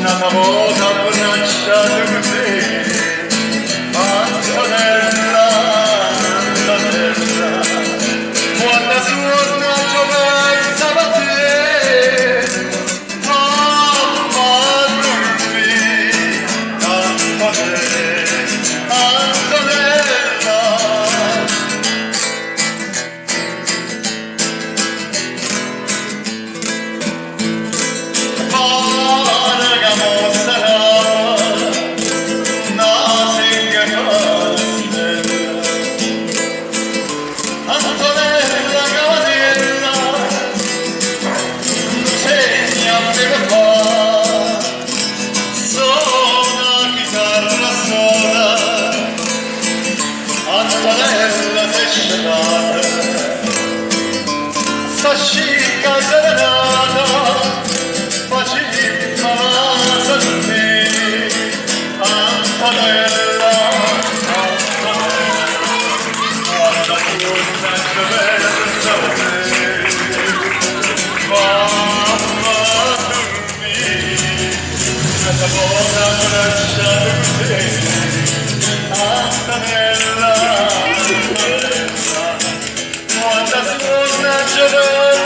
nata volta abbracciato così, Antonella, Antonella, quando suona giovenza da te, mamma dormi, Antonella, Antonella. Antonella sei scelata, sta scicca serenata, faceva la salute. Antonella, Antonella, quando torna giovenza da te, mamma dormi, nella buona abbracciata con te, Antonella. Quando suona giovenza